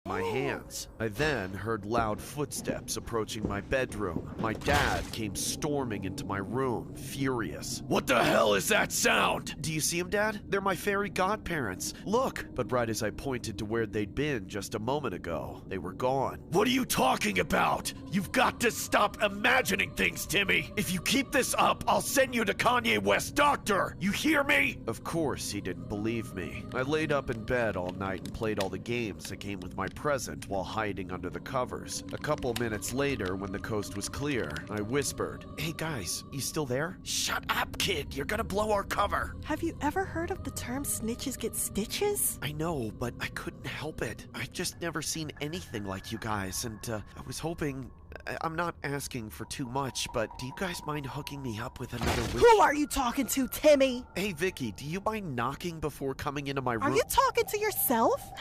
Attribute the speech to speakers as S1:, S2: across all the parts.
S1: my hands. I then heard loud footsteps approaching my bedroom. My dad came storming into my room, furious. "What the hell is that sound?" "Do you see him, Dad? They're my fairy godparents. Look!" But right as I pointed to where they'd been just a moment ago, they were gone. "What are you talking about? You've got to stop imagining things, Timmy! If you keep this up, I'll send you to Kanye West's doctor! You hear me?" Of course he didn't believe me. I laid up in bed all night and played all the games that came with my present while hiding under the covers. A couple minutes later, when the coast was clear, I whispered, "Hey guys, you still there?" "Shut up, kid! You're gonna blow our cover!"
S2: Have you ever heard of the term snitches get stitches?
S1: I know, but I couldn't help it. I've just never seen anything like you guys, and I was hoping... I'm not asking for too much, but do you guys mind hooking me up with another witch?
S2: Who are you talking to, Timmy?
S1: Hey, Vicky, do you mind knocking before coming into my room?
S2: Are you talking to yourself?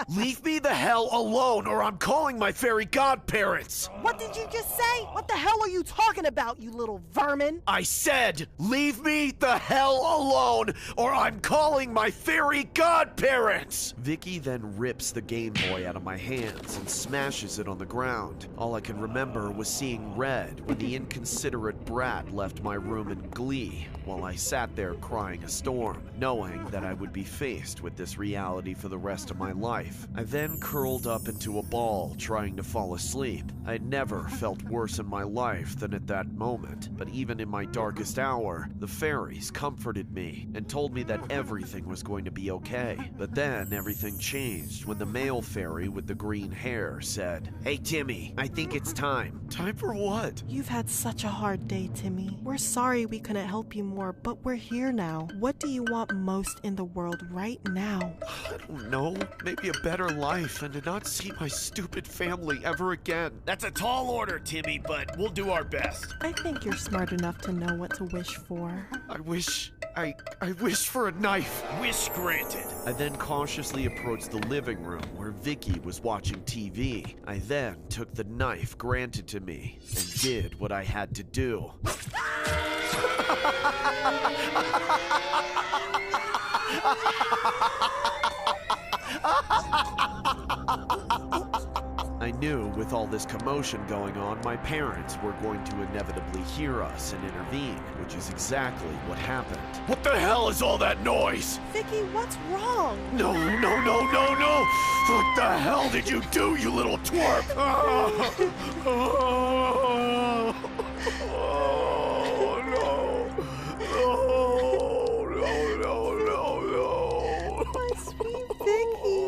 S1: Leave me the hell alone, or I'm calling my fairy godparents!
S2: What did you just say? What the hell are you talking about, you little vermin?
S1: I said, leave me the hell alone, or I'm calling my fairy godparents! Vicky then rips the Game Boy out of my hands and smashes it on the ground. All I can remember was seeing red when the inconsiderate brat left my room in glee, while I sat there crying a storm, knowing that I would be faced with this reality for the rest of my life. I then curled up into a ball, trying to fall asleep. I'd never felt worse in my life than at that moment, but even in my darkest hour, the fairies comforted me and told me that everything was going to be okay. But then everything changed when the male fairy with the green hair said, "Hey Timmy, I think it's time." Time for what?
S2: You've had such a hard day, Timmy. We're sorry we couldn't help you more, but we're here now. What do you want most in the world right now?
S1: I don't know. Maybe a better life and to not see my stupid family ever again.
S3: That's a tall order, Timmy, but we'll do our best.
S2: I think you're smart enough to know what to wish for.
S1: I wish for a knife.
S3: Wish granted.
S1: I then cautiously approached the living room where Vicky was watching TV. I then took the knife granted to me and did what I had to do. I knew with all this commotion going on, my parents were going to inevitably hear us and intervene, which is exactly what happened. What the hell is all that noise?
S2: Vicky, what's wrong?
S1: No! What the hell did you do, you little twerp?
S2: My sweet Vicky.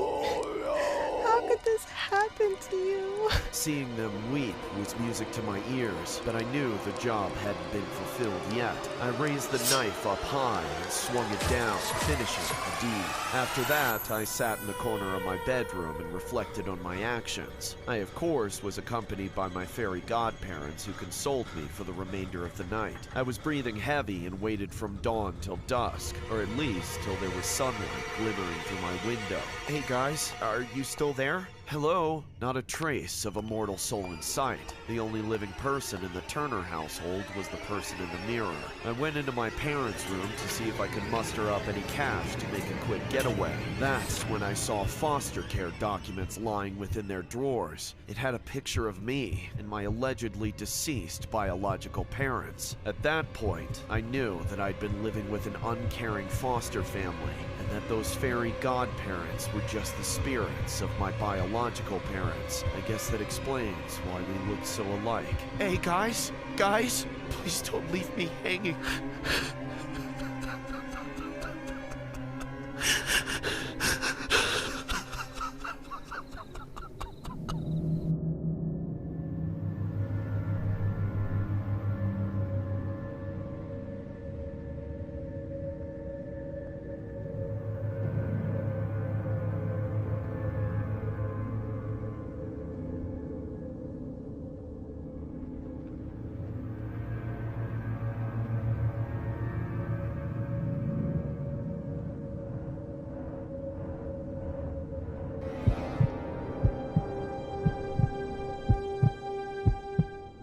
S2: How could this happen to you?
S1: Seeing them weep was music to my ears, but I knew the job hadn't been fulfilled yet. I raised the knife up high and swung it down, finishing the deed. After that, I sat in the corner of my bedroom and reflected on my actions. I, of course, was accompanied by my fairy godparents who consoled me for the remainder of the night. I was breathing heavy and waited from dawn till dusk, or at least till there was sunlight glimmering through my window. Hey guys, are you still there? Hello? Not a trace of a mortal soul in sight. The only living person in the Turner household was the person in the mirror. I went into my parents' room to see if I could muster up any cash to make a quick getaway. That's when I saw foster care documents lying within their drawers. It had a picture of me and my allegedly deceased biological parents. At that point, I knew that I'd been living with an uncaring foster family, and that those fairy godparents were just the spirits of my biological parents. I guess that explains why we looked so alike. Hey guys, please don't leave me hanging.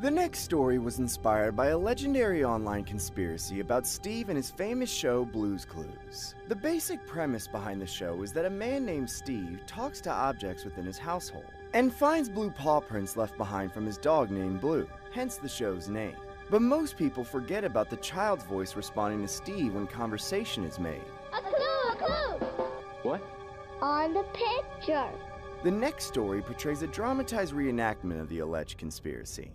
S4: The next story was inspired by a legendary online conspiracy about Steve and his famous show Blue's Clues. The basic premise behind the show is that a man named Steve talks to objects within his household and finds blue paw prints left behind from his dog named Blue, hence the show's name. But most people forget about the child's voice responding to Steve when conversation is made.
S5: A clue!
S4: What?
S5: On the picture.
S4: The next story portrays a dramatized reenactment of the alleged conspiracy.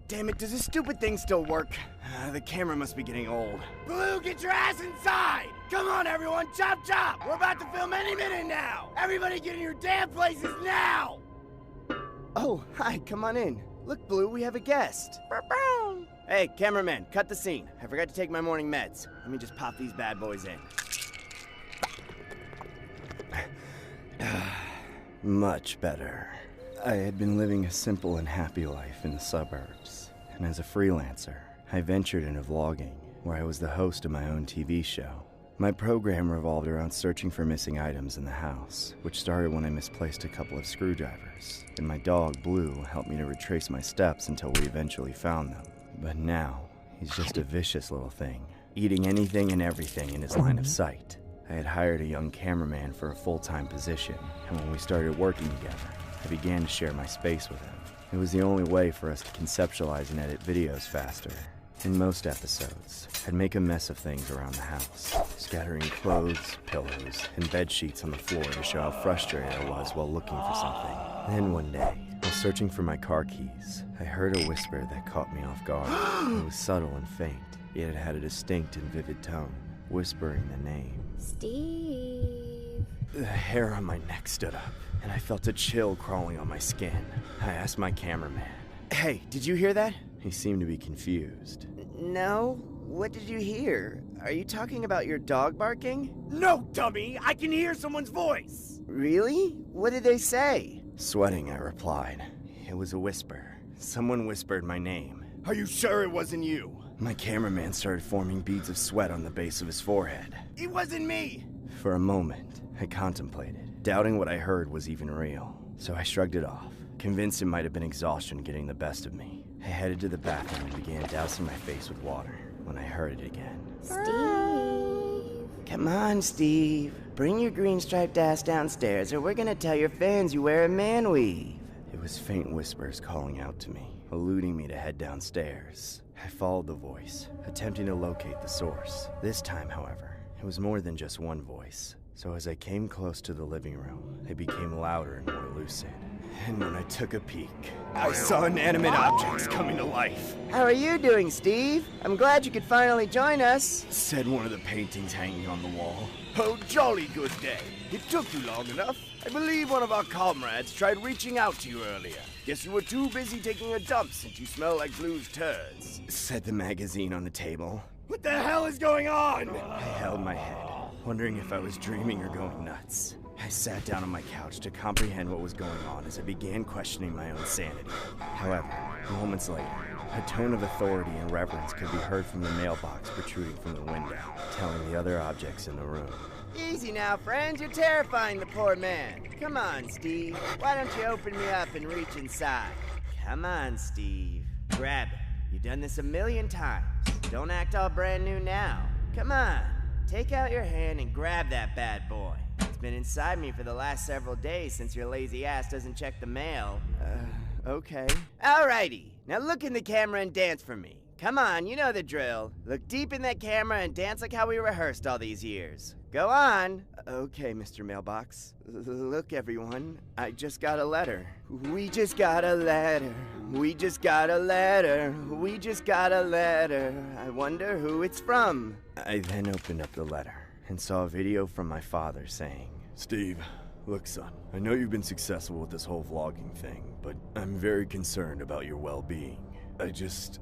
S4: Damn it, does this stupid thing still work? The camera must be getting old.
S3: Blue, get your ass inside! Come on, everyone, chop chop! We're about to film any minute now! Everybody get in your damn places now!
S4: Oh, hi, come on in. Look, Blue, we have a guest. Hey, cameraman, cut the scene. I forgot to take my morning meds. Let me just pop these bad boys in. Much better. I had been living a simple and happy life in the suburbs, and as a freelancer, I ventured into vlogging, where I was the host of my own TV show. My program revolved around searching for missing items in the house, which started when I misplaced a couple of screwdrivers, and my dog, Blue, helped me to retrace my steps until we eventually found them. But now, he's just a vicious little thing, eating anything and everything in his line of sight. I had hired a young cameraman for a full-time position, and when we started working together, I began to share my space with him. It was the only way for us to conceptualize and edit videos faster. In most episodes, I'd make a mess of things around the house, scattering clothes, pillows, and bed sheets on the floor to show how frustrated I was while looking for something. Then one day, while searching for my car keys, I heard a whisper that caught me off guard. It was subtle and faint, yet it had a distinct and vivid tone, whispering the name.
S5: Steve.
S4: The hair on my neck stood up, and I felt a chill crawling on my skin. I asked my cameraman, "Hey, did you hear that?" He seemed to be confused. "No? What did you hear? Are you talking about your dog barking?"
S3: No, dummy! I can hear someone's voice!
S4: Really? What did they say? Sweating, I replied. It was a whisper. Someone whispered my name.
S3: Are you sure it wasn't you?
S4: My cameraman started forming beads of sweat on the base of his forehead.
S3: It wasn't me!
S4: For a moment, I contemplated, doubting what I heard was even real. So I shrugged it off, convinced it might have been exhaustion getting the best of me. I headed to the bathroom and began dousing my face with water when I heard it again.
S5: Steve.
S4: Come on, Steve. Bring your green striped ass downstairs or we're gonna tell your fans you wear a man weave. It was faint whispers calling out to me, eluding me to head downstairs. I followed the voice, attempting to locate the source. This time, however, it was more than just one voice. So as I came close to the living room, it became louder and more lucid. And when I took a peek,
S3: I saw inanimate objects coming to life.
S4: "How are you doing, Steve? I'm glad you could finally join us," said one of the paintings hanging on the wall.
S3: Oh, jolly good day. It took you long enough. I believe one of our comrades tried reaching out to you earlier. Guess you were too busy taking a dump since you smell like Blue's turds,
S4: said the magazine on the table.
S3: What the hell is going on?
S4: I held my head, wondering if I was dreaming or going nuts. I sat down on my couch to comprehend what was going on as I began questioning my own sanity. However, moments later, a tone of authority and reverence could be heard from the mailbox protruding from the window, telling the other objects in the room. "Easy now, friends. You're terrifying the poor man. Come on, Steve. Why don't you open me up and reach inside? Come on, Steve. Grab it. You've done this a million times. Don't act all brand new now. Come on. Take out your hand and grab that bad boy. It's been inside me for the last several days since your lazy ass doesn't check the mail." Okay. Alrighty. Now look in the camera and dance for me. Come on, you know the drill. Look deep in that camera and dance like how we rehearsed all these years. Go on. Okay, Mr. Mailbox. Look, everyone. I just got a letter. We just got a letter. We just got a letter. We just got a letter. I wonder who it's from. I then opened up the letter and saw a video from my father saying,
S6: "Steve, look son, I know you've been successful with this whole vlogging thing, but I'm very concerned about your well-being. I just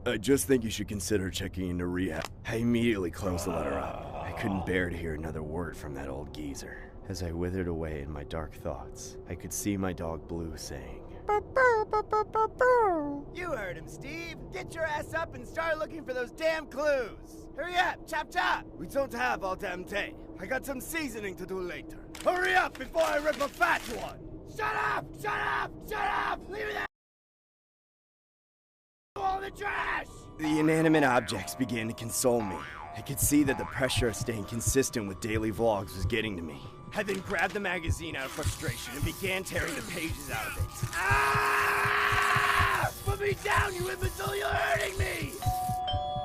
S6: think you should consider checking into rehab." I immediately closed the letter up. I couldn't bear to hear another word from that old geezer. As I withered away in my dark thoughts, I could see my dog Blue saying,
S4: "You heard him, Steve. Get your ass up and start looking for those damn clues. Hurry up, chop chop."
S3: We don't have all damn day. I got some seasoning to do later. Hurry up before I rip a fat one! Shut up! Shut up! Shut up! Leave it there! All the trash!
S4: The inanimate objects began to console me. I could see that the pressure of staying consistent with daily vlogs was getting to me. I then grabbed the magazine out of frustration and began tearing the pages out of it.
S3: Ah! Put me down, you imbecile! You're hurting me!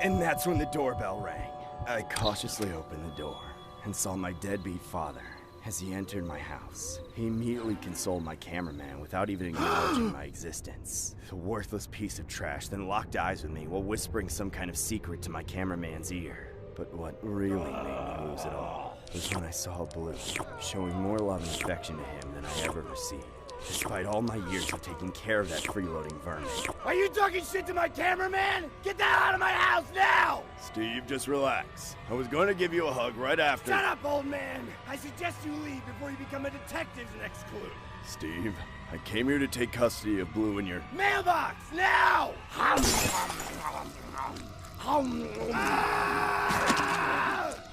S4: And that's when the doorbell rang. I cautiously opened the door and saw my deadbeat father. As he entered my house, he immediately consoled my cameraman without even acknowledging my existence. The worthless piece of trash then locked eyes with me while whispering some kind of secret to my cameraman's ear. But what really made me lose it all was when I saw Blue, showing more love and affection to him than I ever received. Despite all my years of taking care of that freeloading vermin.
S3: Are you talking shit to my cameraman? Get the hell out of my house now!
S6: Steve, just relax. I was going to give you a hug right after.
S3: Shut up, old man! I suggest you leave before you become a detective's next clue.
S6: Steve, I came here to take custody of Blue and your...
S3: Mailbox, now!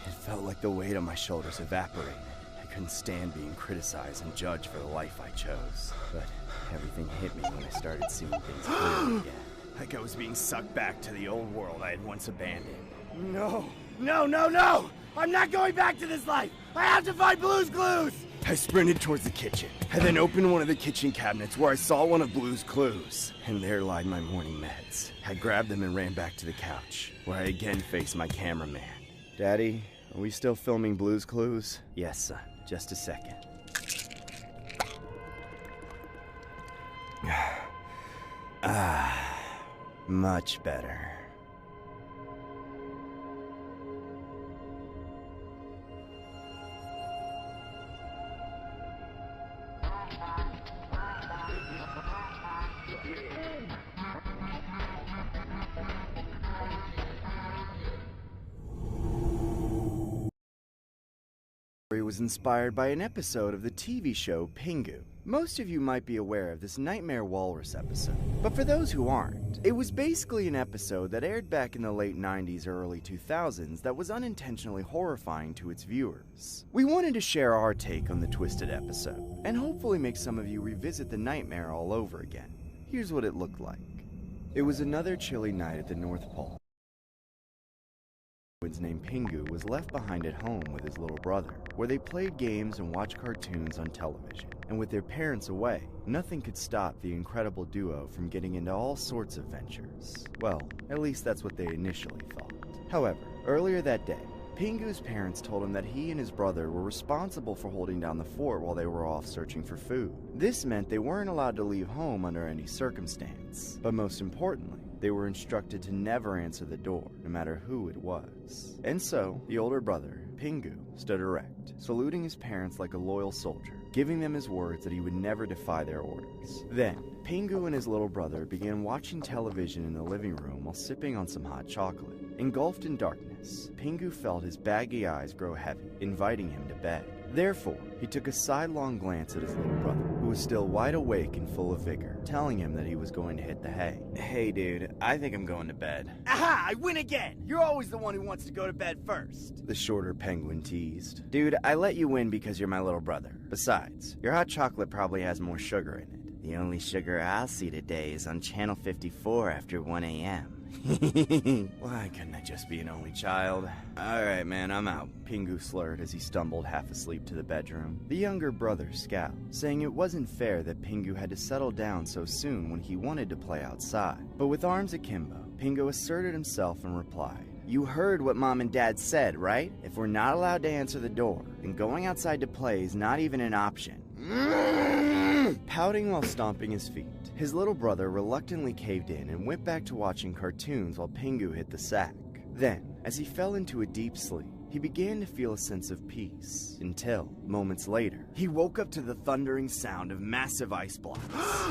S4: It felt like the weight on my shoulders evaporated. I couldn't stand being criticized and judged for the life I chose. But everything hit me when I started seeing things clearly again. Like I was being sucked back to the old world I had once abandoned.
S3: No! No, no, no! I'm not going back to this life! I have to find Blue's clues!
S4: I sprinted towards the kitchen. I then opened one of the kitchen cabinets where I saw one of Blue's clues. And there lied my morning meds. I grabbed them and ran back to the couch, where I again faced my cameraman. Daddy, are we still filming Blue's Clues? Yes, son. Just a second. Much better. It was inspired by an episode of the TV show Pingu. Most of you might be aware of this Nightmare Walrus episode, but for those who aren't, it was basically an episode that aired back in the late 90s or early 2000s that was unintentionally horrifying to its viewers. We wanted to share our take on the twisted episode, and hopefully make some of you revisit the nightmare all over again. Here's what it looked like. It was another chilly night at the North Pole. Named Pingu was left behind at home with his little brother, where they played games and watched cartoons on television. And with their parents away, nothing could stop the incredible duo from getting into all sorts of ventures. Well, at least that's what they initially thought. However, earlier that day, Pingu's parents told him that he and his brother were responsible for holding down the fort while they were off searching for food. This meant they weren't allowed to leave home under any circumstance. But most importantly, they were instructed to never answer the door, no matter who it was. And so, the older brother, Pingu, stood erect, saluting his parents like a loyal soldier, giving them his words that he would never defy their orders. Then, Pingu and his little brother began watching television in the living room while sipping on some hot chocolate. Engulfed in darkness, Pingu felt his baggy eyes grow heavy, inviting him to bed. Therefore, he took a sidelong glance at his little brother, who was still wide awake and full of vigor, telling him that he was going to hit the hay. Hey dude, I think I'm going to bed.
S3: Aha! I win again! You're always the one who wants to go to bed first.
S4: The shorter penguin teased. Dude, I let you win because you're my little brother. Besides, your hot chocolate probably has more sugar in it. The only sugar I'll see today is on channel 54 after 1 a.m. Why couldn't I just be an only child? Alright man, I'm out. Pingu slurred as he stumbled half asleep to the bedroom. The younger brother scowled, saying it wasn't fair that Pingu had to settle down so soon when he wanted to play outside. But with arms akimbo, Pingu asserted himself and replied, "You heard what Mom and Dad said, right? If we're not allowed to answer the door, then going outside to play is not even an option." Pouting while stomping his feet, his little brother reluctantly caved in and went back to watching cartoons while Pingu hit the sack. Then, as he fell into a deep sleep, he began to feel a sense of peace, until, moments later, he woke up to the thundering sound of massive ice blocks.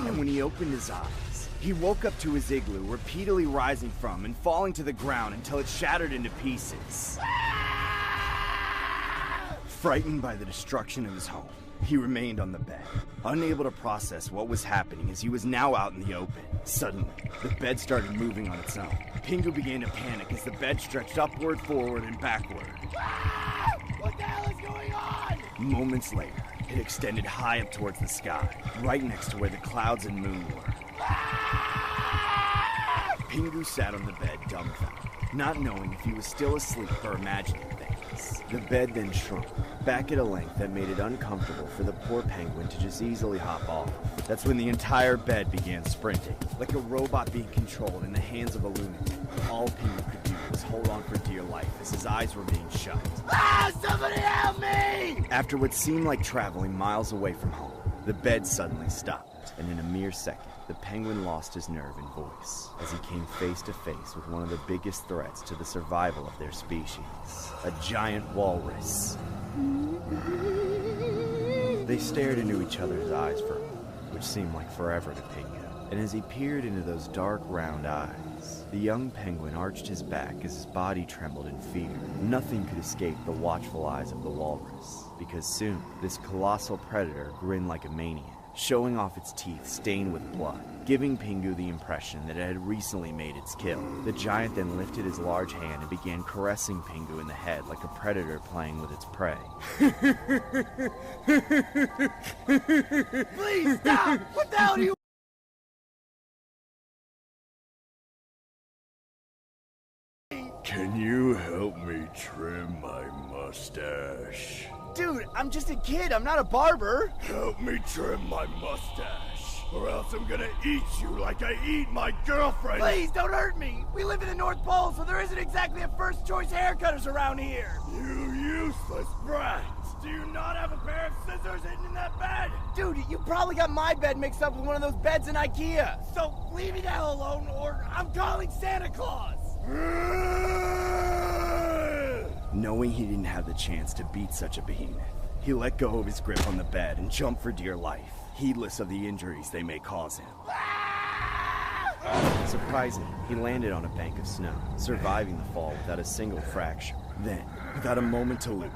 S4: And when he opened his eyes, he woke up to his igloo repeatedly rising from and falling to the ground until it shattered into pieces. Frightened by the destruction of his home, he remained on the bed, unable to process what was happening as he was now out in the open. Suddenly, the bed started moving on its own. Pingu began to panic as the bed stretched upward, forward, and backward.
S3: What the hell is going on?
S4: Moments later, it extended high up towards the sky, right next to where the clouds and moon were. Pingu sat on the bed dumbfounded, not knowing if he was still asleep or imagining things. The bed then shrunk, back at a length that made it uncomfortable for the poor penguin to just easily hop off. That's when the entire bed began sprinting, like a robot being controlled in the hands of a lunatic. All Pingu could do was hold on for dear life as his eyes were being shut.
S3: Ah, somebody help me!
S4: After what seemed like traveling miles away from home, the bed suddenly stopped, and in a mere second, the penguin lost his nerve and voice as he came face to face with one of the biggest threats to the survival of their species, a giant walrus. They stared into each other's eyes for a moment, which seemed like forever to Pingu, and as he peered into those dark, round eyes, the young penguin arched his back as his body trembled in fear. Nothing could escape the watchful eyes of the walrus, because soon, this colossal predator grinned like a maniac, showing off its teeth stained with blood, giving Pingu the impression that it had recently made its kill. The giant then lifted his large hand and began caressing Pingu in the head like a predator playing with its prey.
S3: Please stop! What the hell do you...
S6: Can you help me trim my mustache?
S3: Dude, I'm just a kid. I'm not a barber.
S6: Help me trim my mustache, or else I'm gonna eat you like I eat my girlfriend.
S3: Please don't hurt me. We live in the North Pole, so there isn't exactly a first choice haircutters around here.
S6: You useless brat! Do you not have a pair of scissors hidden in that bed?
S3: Dude, you probably got my bed mixed up with one of those beds in IKEA. So leave me the hell alone, or I'm calling Santa Claus.
S4: Knowing he didn't have the chance to beat such a behemoth, he let go of his grip on the bed and jumped for dear life, heedless of the injuries they may cause him. Surprisingly, he landed on a bank of snow, surviving the fall without a single fracture. Then, without a moment to lose,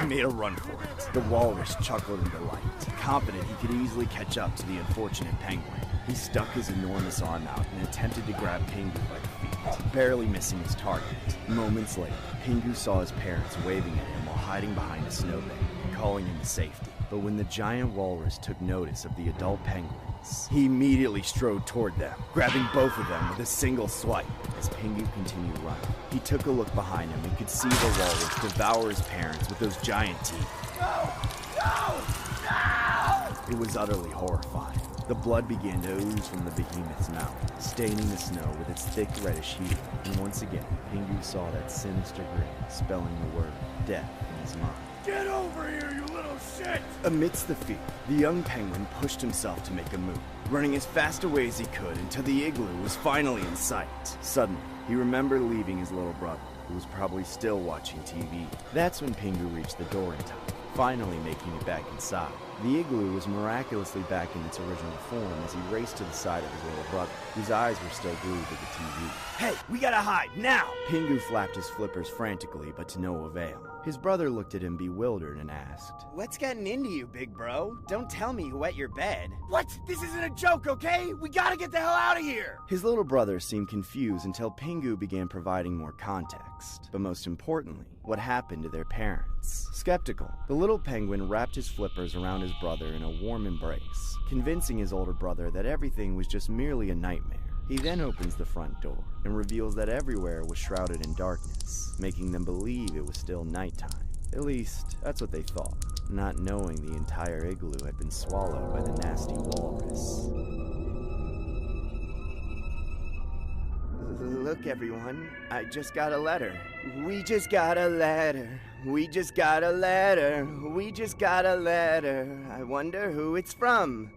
S4: he made a run for it. The walrus chuckled in delight, confident he could easily catch up to the unfortunate penguin. He stuck his enormous arm out and attempted to grab Pingu by the feet, barely missing his target. Moments later, Pingu saw his parents waving at him while hiding behind a snowbank and calling him to safety. But when the giant walrus took notice of the adult penguins, he immediately strode toward them, grabbing both of them with a single swipe. As Pingu continued running, he took a look behind him and could see the walrus devour his parents with those giant teeth.
S3: No! No! No!
S4: It was utterly horrifying. The blood began to ooze from the behemoth's mouth, staining the snow with its thick reddish hue. And once again, Pingu saw that sinister grin, spelling the word death in his mind.
S6: Get over here, you little shit!
S4: Amidst the fear, the young penguin pushed himself to make a move, running as fast away as he could until the igloo was finally in sight. Suddenly, he remembered leaving his little brother, who was probably still watching TV. That's when Pingu reached the door in time, finally making it back inside. The igloo was miraculously back in its original form as he raced to the side of his little brother, whose eyes were still glued to the TV.
S3: Hey, we gotta hide, now!
S4: Pingu flapped his flippers frantically, but to no avail. His brother looked at him bewildered and asked,
S3: What's gotten into you, big bro? Don't tell me you wet your bed. What? This isn't a joke, okay? We gotta get the hell out of here!
S4: His little brother seemed confused until Pingu began providing more context. But most importantly, what happened to their parents. Skeptical, the little penguin wrapped his flippers around his brother in a warm embrace, convincing his older brother that everything was just merely a nightmare. He then opens the front door and reveals that everywhere was shrouded in darkness, making them believe it was still nighttime. At least, that's what they thought, not knowing the entire igloo had been swallowed by the nasty walrus.
S3: Look, everyone, I just got a letter. We just got a letter. We just got a letter. We just got a letter. I wonder who it's from.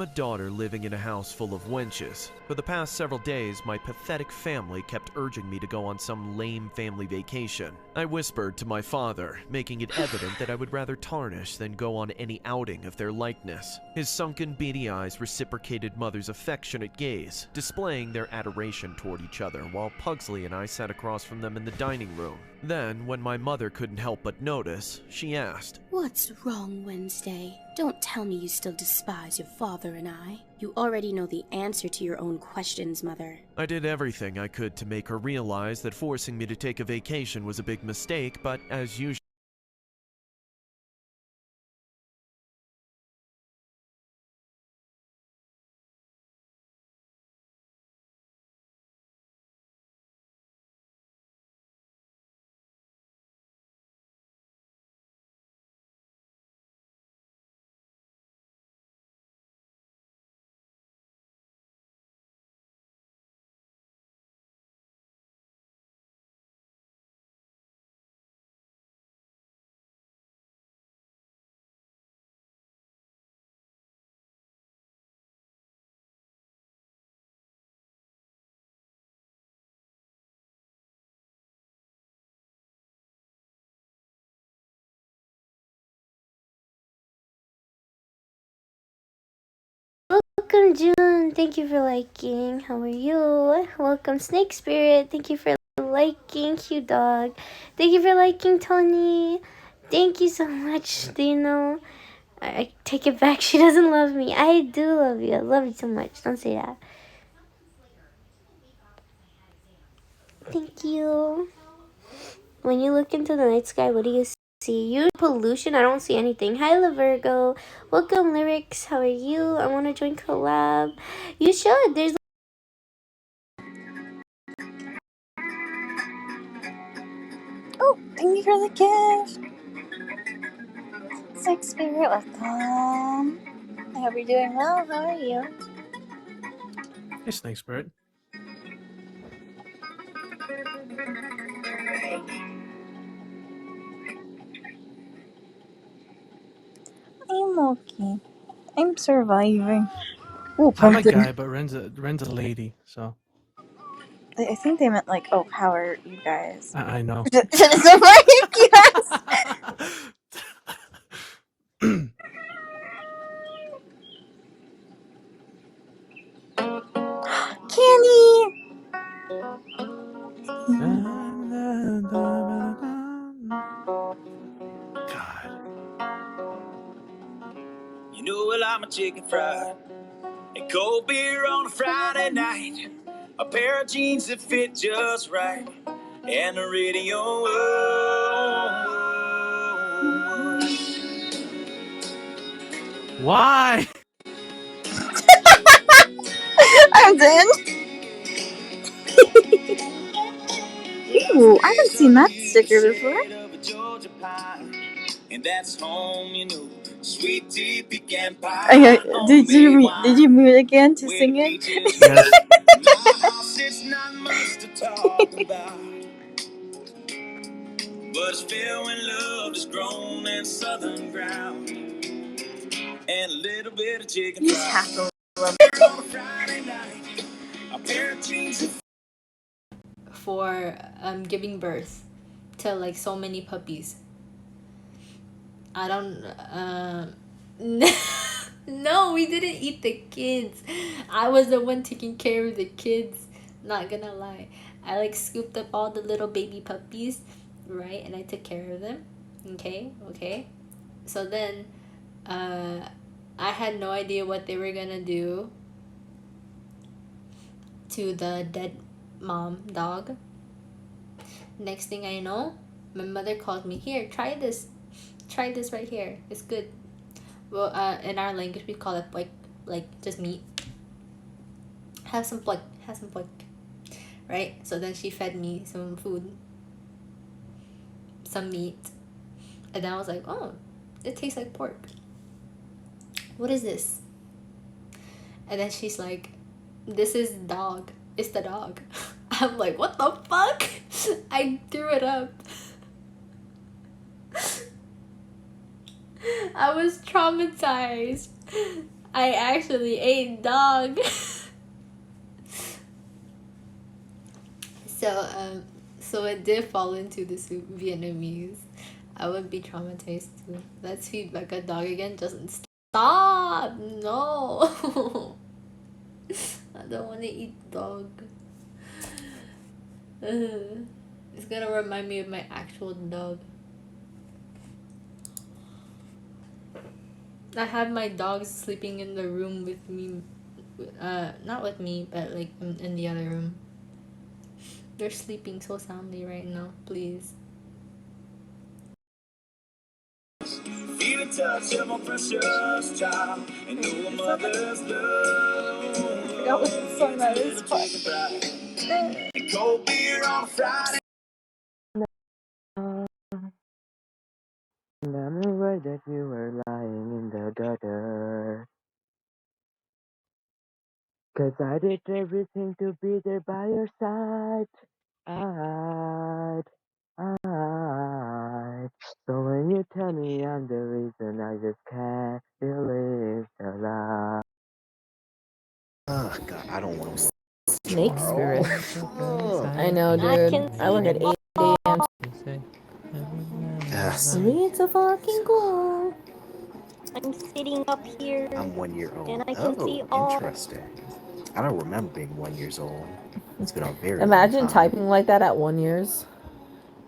S1: a daughter living in a house full of wenches. For the past several days, my pathetic family kept urging me to go on some lame family vacation. I whispered to my father, making it evident that I would rather tarnish than go on any outing of their likeness. His sunken, beady eyes reciprocated Mother's affectionate gaze, displaying their adoration toward each other, while Pugsley and I sat across from them in the dining room. Then, when my mother couldn't help but notice, she asked,
S7: "What's wrong, Wednesday? Don't tell me you still despise your father and I. You already know the answer to your own questions, Mother."
S1: I did everything I could to make her realize that forcing me to take a vacation was a big mistake, but as usual,
S5: Welcome, June. Thank you for liking. How are you? Welcome, Snake Spirit. Thank you for liking. Cute Dog. Thank you for liking, Tony. Thank you so much. Do you know? I take it back. She doesn't love me. I do love you. I love you so much. Don't say that. Thank you. When you look into the night sky, what do you see? You pollution? I don't see anything. Hi, La Virgo. Welcome, Lyrics. How are you? I want to join collab. You should. There's
S8: Oh, thank you for the gift. Sex Spirit, welcome. I hope you're doing well. How are you?
S9: Hey, Snake Spirit.
S8: I'm okay. I'm surviving. Oh,
S9: I'm a
S8: pumpkin.
S9: guy, but Ren's a lady, so
S8: I think they meant like, oh, how are you guys?
S9: I know.
S8: Surviving, yes. Candy.
S9: God.
S10: You know, well, I'm a chicken fried and cold beer on a Friday night, a pair of jeans that fit just right, and the radio.
S9: Why?
S8: I'm done. Ooh, I haven't seen that sticker before.
S10: And that's home, you know, sweet tea, pecan pie.
S8: Did you mute again to sing it?
S9: Yes.
S10: My house, it's not much to talk about, but it's filled when love is grown in southern ground, and a little bit of chicken
S8: You
S10: fried.
S8: have to love
S10: On a Friday night, a pair of jeans
S11: for giving birth to like so many puppies. I don't no, we didn't eat the kids. I was the one taking care of the kids. Not gonna lie. I like scooped up all the little baby puppies, right? And I took care of them. Okay. So then I had no idea what they were gonna do to the dead mom dog. Next thing I know, my mother called me, "Here, try this right here, it's good." Well, in our language we call it like just meat. Have some pork, right? So then she fed me some food, some meat, and then I was like, oh, it tastes like pork. What is this? And then she's like, this is dog, it's the dog. I'm like, what the fuck? I threw it up. I was traumatized. I actually ate dog. So it did fall into the soup Vietnamese. I would be traumatized too. Let's feed back a dog again. Just stop. No. I don't want to eat dog. It's gonna remind me of my actual dog. I have my dogs sleeping in the room with me. Not with me, but like in the other room. They're sleeping so soundly right now. Please.
S10: Feel the touch of my precious child and know a mother's love.
S8: That was the song that is fun.
S10: And cold beer on a Friday.
S12: Remember that you were lying in the gutter. 'Cause I did everything to be there by your side. I. So when you tell me I'm the reason, I just can't believe the lie.
S13: Oh god, I don't want to.
S14: Snake spirit. I know,
S8: I
S14: dude.
S8: can
S14: I work at 8 a.m.
S13: Yes.
S14: It's a fucking cool.
S8: I'm sitting up here
S13: I'm 1 year old.
S8: and I can see
S13: Oh,
S8: all.
S13: interesting. I don't remember being 1 years old. It's been a very long
S14: Imagine
S13: time.
S14: typing like that at 1 years.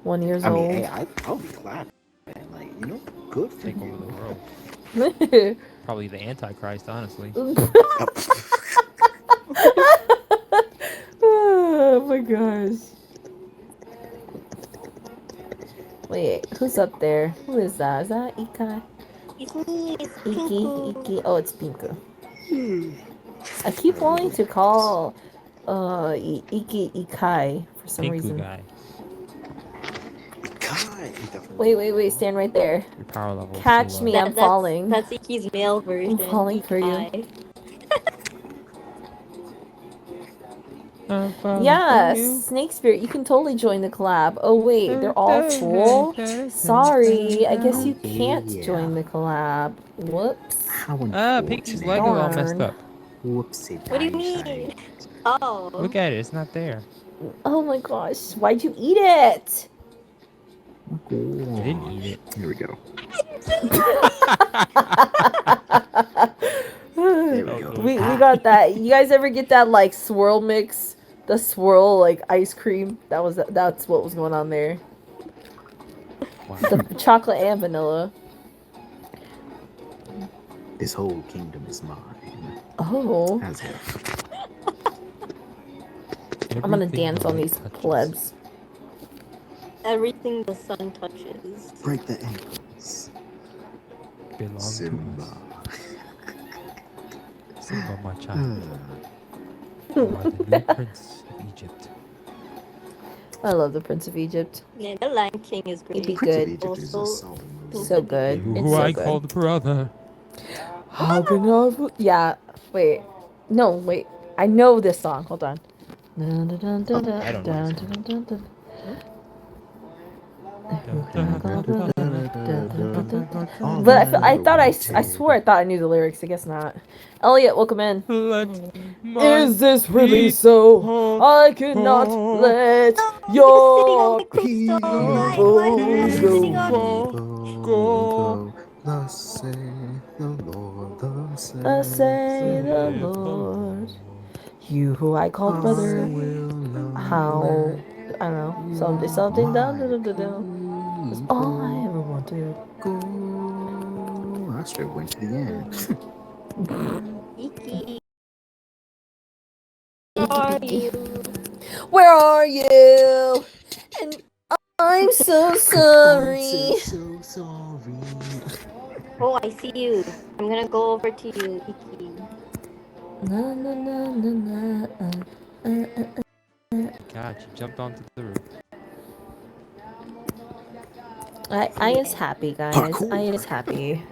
S14: 1 years
S13: I mean,
S14: old.
S13: hey, I'll be glad, man. Like, you know, good for
S15: Take
S13: you.
S15: over the world. Probably the Antichrist, honestly.
S14: Oh my gosh. Wait, who's up there? Who is that? Is that Ikai?
S8: It's me, it's
S14: Iki,
S8: Pinku.
S14: Iki. Oh, it's Pinku. I keep wanting to call Iki Ikai for some
S15: Pinku
S14: reason.
S15: guy.
S14: Wait, stand right there.
S15: Your power level is
S14: Catch
S15: too
S14: me,
S15: low.
S14: I'm falling.
S8: That's Iki's male version.
S14: I'm falling for you. Yes, Snake Spirit, you can totally join the collab. Oh wait, they're all full? Sorry, I guess you can't join the collab. Whoops.
S13: How
S15: Pinky's leg is all messed up.
S13: Whoopsie.
S8: What do you mean? Oh.
S15: Look at it, it's not there.
S14: Oh my gosh, why'd you eat it?
S15: I didn't eat it.
S13: Here we go.
S14: There we go. We got that. You guys ever get that like swirl mix? The swirl like ice cream? That's what was going on there.
S13: Wow.
S14: The chocolate and vanilla.
S13: This whole kingdom is mine.
S14: Oh.
S13: As if.
S14: I'm gonna dance on these plebs.
S8: Everything the sun touches.
S13: Break the ankles. Simba.
S15: Simba, my child. You are the new prince of Egypt.
S14: I love the Prince of Egypt.
S8: Yeah, the Lion King is great.
S14: It'd be
S13: Prince of
S14: good.
S13: Egypt is a solid movie.
S14: So good.
S15: Who
S14: It's so
S15: I
S14: good.
S15: called brother.
S14: How can I? Yeah. Wait. No. Wait. I know this song. Hold on.
S15: I don't know this song.
S14: But I swore I thought I knew the lyrics. I guess not. Elliot, welcome in. Is this really so? I cannot let your people
S13: go. Thus say the Lord.
S14: Thus say the Lord. You who I called brother. How? I don't know. Something down. That's all I ever wanted.
S13: Go. I straight went to the end.
S8: Iki. Where are you?
S14: Where are you? And I'm so sorry.
S13: So sorry.
S8: Oh, I see you. I'm gonna go over to you, Iki.
S14: Na, na, na, na, na,
S15: God, you jumped onto the roof.
S14: I is happy, guys. I is happy.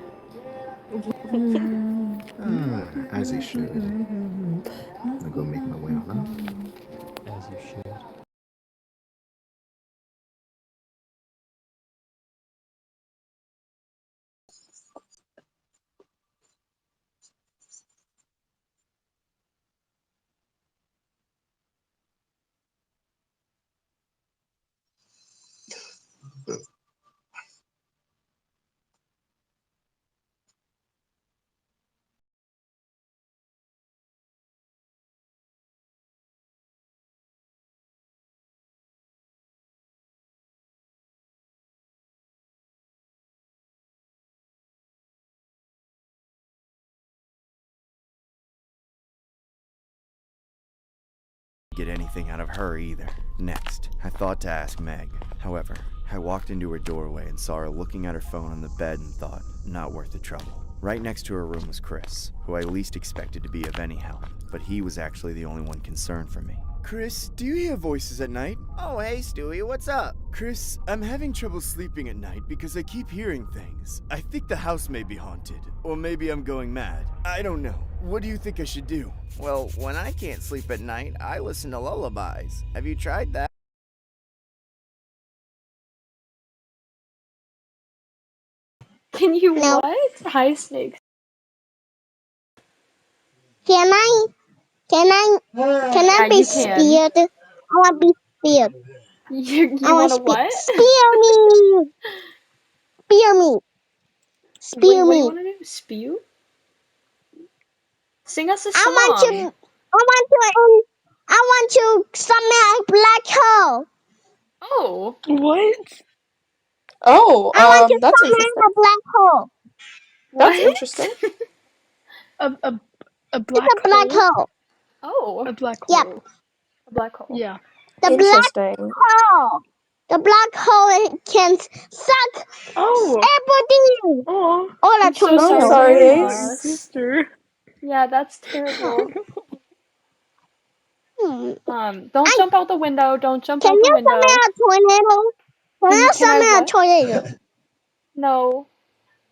S13: As he should. I'm gonna go make my way on up.
S15: As you should.
S4: get anything out of her either. Next, I thought to ask Meg. However, I walked into her doorway and saw her looking at her phone on the bed and thought, not worth the trouble. Right next to her room was Chris, who I least expected to be of any help, but he was actually the only one concerned for me.
S6: Chris, do you hear voices at night?
S3: Oh, hey, Stewie, what's up?
S6: Chris, I'm having trouble sleeping at night because I keep hearing things. I think the house may be haunted, or maybe I'm going mad. I don't know. What do you think I should do?
S3: Well, when I can't sleep at night, I listen to lullabies. Have you tried that?
S11: Can you what? Hi, Snakes.
S5: Can I
S11: Yeah,
S5: be
S11: you can.
S5: speared? I want to be speared.
S11: You
S5: I
S11: want to
S5: spear
S11: what?
S5: me. Spear me.
S11: Wait,
S5: Spear
S11: what do you
S5: me.
S11: want to do? Spew? Sing us a
S5: I
S11: song.
S5: want to summon a black hole.
S11: Oh.
S14: What? Oh,
S5: I want to
S14: that's
S5: summon
S14: interesting.
S5: a black hole.
S14: That's
S11: What?
S14: interesting.
S8: A black
S5: It's a black hole.
S11: Oh.
S8: A black
S5: Yep.
S8: hole.
S11: A black hole.
S8: Yeah.
S5: The
S14: Interesting.
S5: black hole. The black hole can suck everything.
S8: Oh.
S5: All
S11: I'm
S5: the
S11: so sorry
S5: tornadoes.
S11: for
S14: sorry,
S11: your
S14: Ace.
S11: loss.
S8: Sister.
S11: Yeah, that's terrible.
S5: Hmm.
S11: Don't jump out the window. Don't jump
S5: Can
S11: out the
S5: you
S11: window.
S5: summon a tornado? Can you
S11: Can I
S5: summon a
S11: what?
S5: tornado?
S11: No.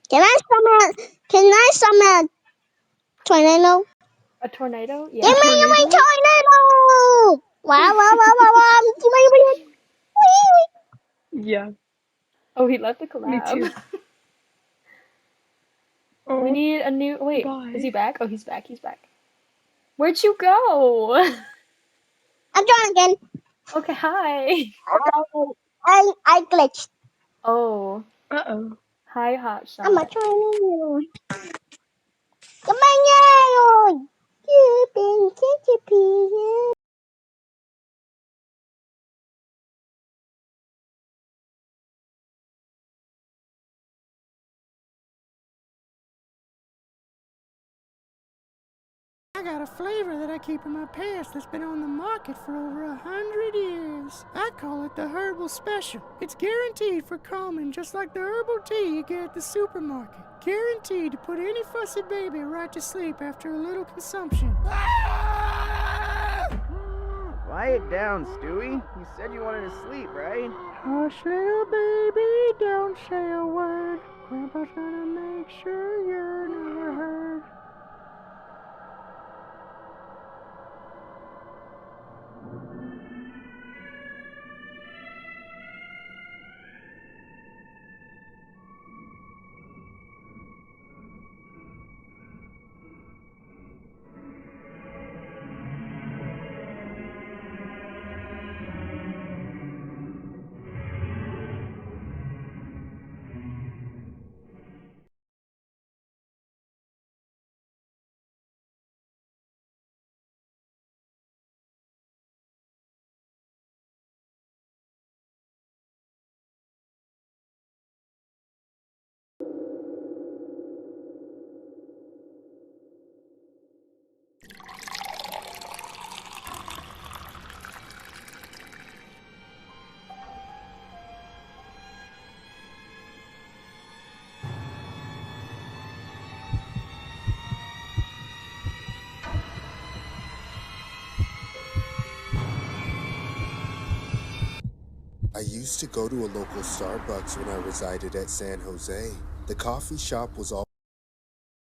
S5: Can I summon a tornado?
S11: A tornado?
S5: Give
S11: Yeah.
S5: me my tornado! Wow.
S8: Yeah.
S11: Oh, he left the
S8: Me
S11: collab.
S8: too. Oh.
S11: We need a new. Wait,
S8: Bye.
S11: is he back? Oh, he's back. He's back. Where'd you go?
S5: I'm trying again.
S11: Okay, hi.
S5: I glitched.
S11: Oh.
S8: Uh-oh.
S11: Hi, hotshot.
S5: I'm a tornado. Come on, you've been kicking.
S16: I got a flavor that I keep in my pants that's been on the market for over 100 years. I call it the Herbal Special. It's guaranteed for calming, just like the herbal tea you get at the supermarket. Guaranteed to put any fussy baby right to sleep after a little consumption.
S3: Quiet down, Stewie. You said you wanted to sleep, right?
S16: Hush, little baby, don't say a word. Grandpa's gonna make sure you're never heard.
S17: I used to go to a local Starbucks when I resided at San Jose. The coffee shop was all